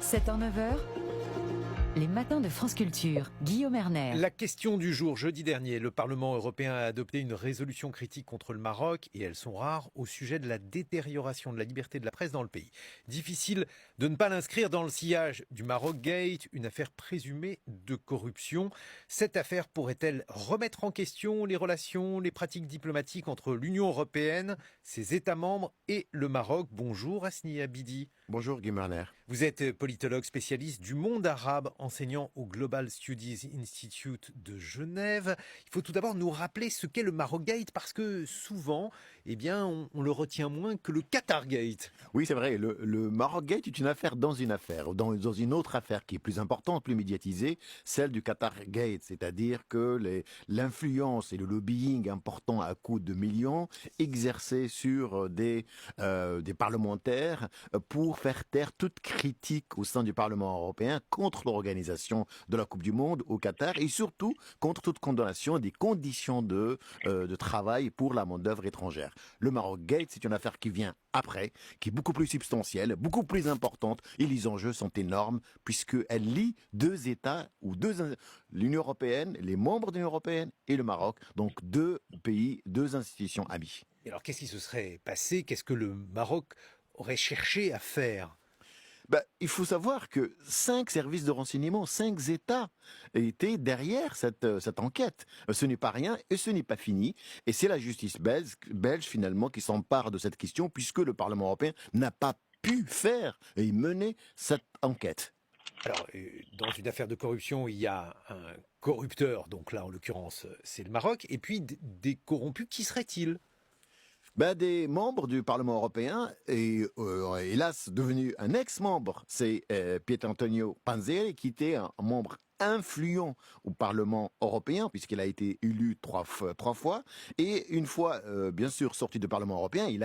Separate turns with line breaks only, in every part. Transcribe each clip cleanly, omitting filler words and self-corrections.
7h-9h, les matins de France Culture. Guillaume Erner.
La question du jour, jeudi dernier, le Parlement européen a adopté une résolution critique contre le Maroc, et elles sont rares, au sujet de la détérioration de la liberté de la presse dans le pays. Difficile de ne pas l'inscrire dans le sillage du Maroc Gate, une affaire présumée de corruption. Cette affaire pourrait-elle remettre en question les relations, les pratiques diplomatiques entre l'Union européenne, ses États membres et le Maroc? Bonjour Asni Abidi.
Bonjour Guillaume Erner.
Vous êtes politologue spécialiste du monde arabe, enseignant au Global Studies Institute de Genève. Il faut tout d'abord nous rappeler ce qu'est le Maroc Gate, parce que souvent, on le retient moins que le Qatar Gate.
Oui, c'est vrai, le Maroc Gate est une affaire dans une affaire, dans une autre affaire qui est plus importante, plus médiatisée, celle du Qatar Gate, c'est-à-dire que l'influence et le lobbying important à coût de millions exercés sur des parlementaires pour faire taire toute critique au sein du Parlement européen contre l'organisation de la Coupe du Monde au Qatar et surtout contre toute condamnation des conditions de travail pour la main-d'œuvre étrangère. Le Maroc Gate, c'est une affaire qui vient après, qui est beaucoup plus substantielle, beaucoup plus importante, et les enjeux sont énormes puisqu'elle lie deux États l'Union européenne, les membres de l'Union européenne et le Maroc, donc deux pays, deux institutions amies.
Et alors qu'est-ce qui se serait passé? Qu'est-ce que le Maroc aurait cherché à faire?
Il faut savoir que 5 services de renseignement, 5 États étaient derrière cette enquête. Ce n'est pas rien et ce n'est pas fini. Et c'est la justice belge finalement qui s'empare de cette question puisque le Parlement européen n'a pas pu faire et mener cette enquête.
Alors, dans une affaire de corruption, il y a un corrupteur, donc là en l'occurrence c'est le Maroc, et puis des corrompus, qui seraient-ils?
Des membres du Parlement européen, et hélas devenu un ex-membre, c'est Pietro Antonio Panzeri, qui était un membre influent au Parlement européen, puisqu'il a été élu trois fois, et une fois, bien sûr, sorti du Parlement européen, il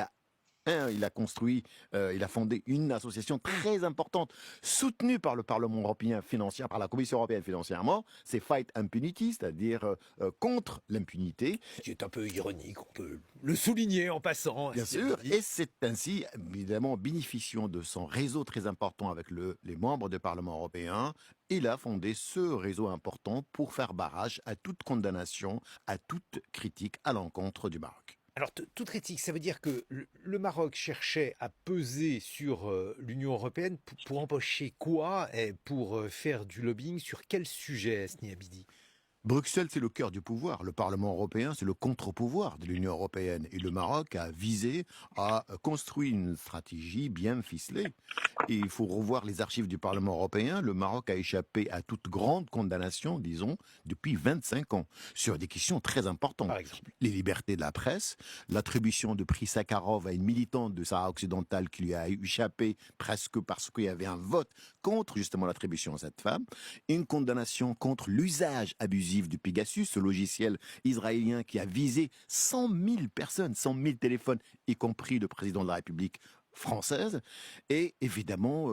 a fondé une association très importante, soutenue par le Parlement européen financièrement, par la Commission européenne financièrement, c'est Fight Impunity, c'est-à-dire contre l'impunité.
Ce qui est un peu ironique, on peut le souligner en passant.
Bien sûr, et c'est ainsi, évidemment, bénéficiant de son réseau très important avec les membres du Parlement européen, il a fondé ce réseau important pour faire barrage à toute condamnation, à toute critique à l'encontre du Maroc.
Alors, toute critique, ça veut dire que le Maroc cherchait à peser sur l'Union européenne pour empocher quoi, et pour faire du lobbying sur quel sujet, Asni Abidi?
Bruxelles, c'est le cœur du pouvoir. Le Parlement européen, c'est le contre-pouvoir de l'Union européenne. Et le Maroc a visé à construire une stratégie bien ficelée. Et il faut revoir les archives du Parlement européen. Le Maroc a échappé à toute grande condamnation, disons, depuis 25 ans, sur des questions très importantes.
Par exemple,
les libertés de la presse, l'attribution de prix Sakharov à une militante de Sahara occidental qui lui a échappé presque parce qu'il y avait un vote contre justement l'attribution à cette femme, une condamnation contre l'usage abusif du Pegasus, ce logiciel israélien qui a visé 100 000 personnes, 100 000 téléphones, y compris le président de la République française, et évidemment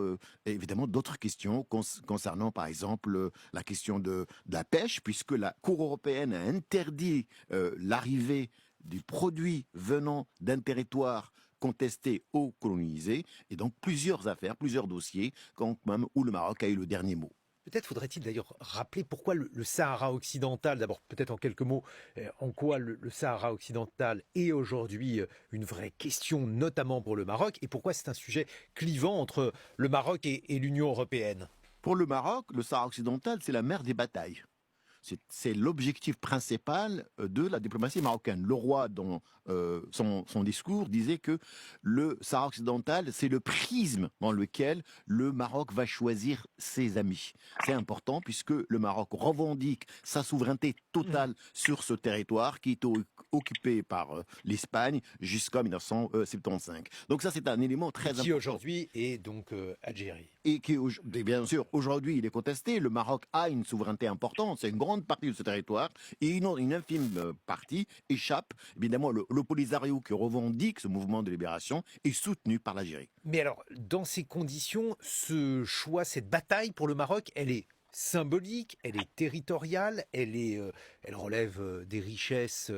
d'autres questions concernant par exemple la question de la pêche, puisque la Cour européenne a interdit l'arrivée des produits venant d'un territoire contesté ou colonisé, et donc plusieurs affaires, plusieurs dossiers, quand même où le Maroc a eu le dernier mot.
peut-être faudrait-il d'ailleurs rappeler pourquoi le Sahara occidental, d'abord peut-être en quelques mots, en quoi le Sahara occidental est aujourd'hui une vraie question, notamment pour le Maroc, et pourquoi c'est un sujet clivant entre le Maroc et l'Union européenne.
Pour le Maroc, le Sahara occidental, c'est la mer des batailles. C'est l'objectif principal de la diplomatie marocaine. Le roi, dans son discours, disait que le Sahara occidental, c'est le prisme dans lequel le Maroc va choisir ses amis. C'est important puisque le Maroc revendique sa souveraineté totale sur ce territoire qui est occupé par l'Espagne jusqu'en 1975. Donc ça, c'est un élément très important.
Qui aujourd'hui est donc Algérie.
Et qui, bien sûr, aujourd'hui, il est contesté. Le Maroc a une souveraineté importante. C'est une grande partie de ce territoire. Et une infime partie échappe. Évidemment, le Polisario qui revendique ce mouvement de libération est soutenu par l'Algérie.
Mais alors, dans ces conditions, ce choix, cette bataille pour le Maroc, elle est symbolique, elle est territoriale, elle relève des richesses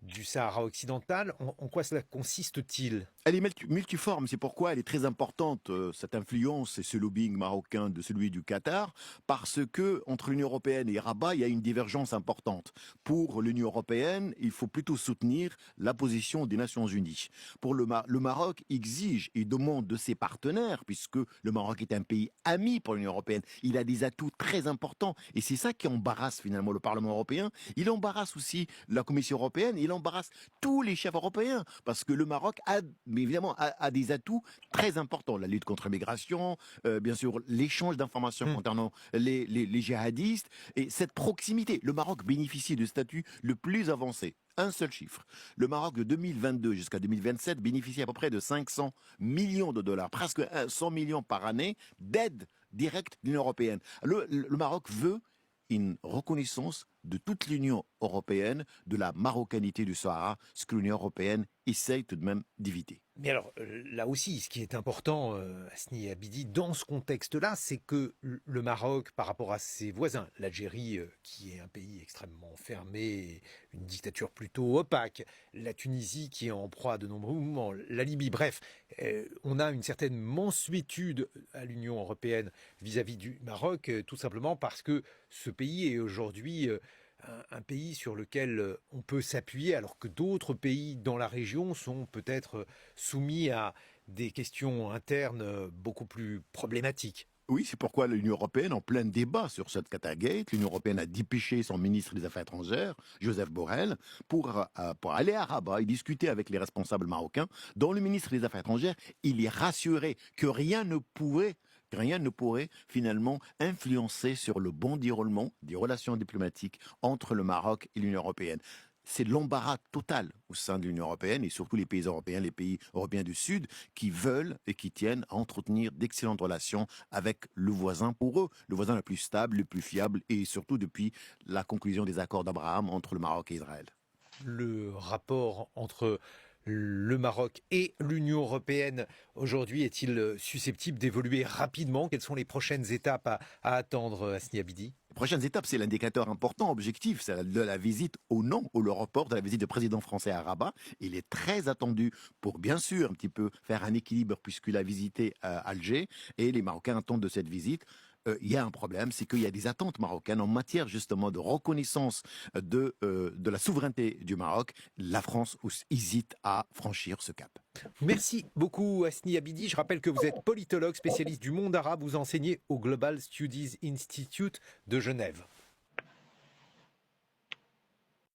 du Sahara occidental. En quoi cela consiste-t-il?
Elle est multiforme, c'est pourquoi elle est très importante, cette influence et ce lobbying marocain de celui du Qatar, parce que entre l'Union européenne et Rabat, il y a une divergence importante. Pour l'Union européenne, il faut plutôt soutenir la position des Nations Unies. Pour le Maroc exige et demande de ses partenaires, puisque le Maroc est un pays ami pour l'Union européenne, il a des atouts très importants, et c'est ça qui embarrasse finalement le Parlement européen. Il embarrasse aussi la Commission européenne, il embarrasse tous les chefs européens, parce que le Maroc mais évidemment, a des atouts très importants. La lutte contre l'immigration, bien sûr, l'échange d'informations concernant les djihadistes, et cette proximité. Le Maroc bénéficie du statut le plus avancé. Un seul chiffre. Le Maroc de 2022 jusqu'à 2027 bénéficie à peu près de 500 millions de dollars, presque 100 millions par année d'aide directe de l'Union européenne. Le Maroc veut une reconnaissance de toute l'Union européenne de la marocanité du Sahara, ce que l'Union européenne essaye tout de même d'éviter.
Mais alors, là aussi, ce qui est important, Hasni Abidi, dans ce contexte-là, c'est que le Maroc, par rapport à ses voisins, l'Algérie, qui est un pays extrêmement fermé, une dictature plutôt opaque, la Tunisie, qui est en proie à de nombreux mouvements, la Libye, bref, on a une certaine mansuétude à l'Union européenne vis-à-vis du Maroc, tout simplement parce que ce pays est aujourd'hui un pays sur lequel on peut s'appuyer, alors que d'autres pays dans la région sont peut-être soumis à des questions internes beaucoup plus problématiques.
Oui, c'est pourquoi l'Union européenne, en plein débat sur cette Qatargate, l'Union européenne a dépêché son ministre des Affaires étrangères, Joseph Borrell, pour aller à Rabat et discuter avec les responsables marocains. Dont le ministre des Affaires étrangères, il est rassuré que rien ne pourrait finalement influencer sur le bon déroulement des relations diplomatiques entre le Maroc et l'Union européenne. C'est l'embarras total au sein de l'Union européenne et surtout les pays européens du Sud qui veulent et qui tiennent à entretenir d'excellentes relations avec le voisin pour eux, le voisin le plus stable, le plus fiable et surtout depuis la conclusion des accords d'Abraham entre le Maroc et Israël.
Le rapport entre le Maroc et l'Union européenne aujourd'hui est-il susceptible d'évoluer rapidement? Quelles sont les prochaines étapes à attendre, Hasni Abidi?
Les prochaines étapes, c'est l'indicateur important, objectif, c'est de la visite ou le report de la visite du président français à Rabat. Il est très attendu pour, bien sûr, un petit peu faire un équilibre puisqu'il a visité Alger et les Marocains attendent de cette visite. Il y a un problème, c'est qu'il y a des attentes marocaines en matière justement de reconnaissance de la souveraineté du Maroc. La France hésite à franchir ce cap.
Merci beaucoup, Hasni Abidi. Je rappelle que vous êtes politologue, spécialiste du monde arabe. Vous enseignez au Global Studies Institute de Genève.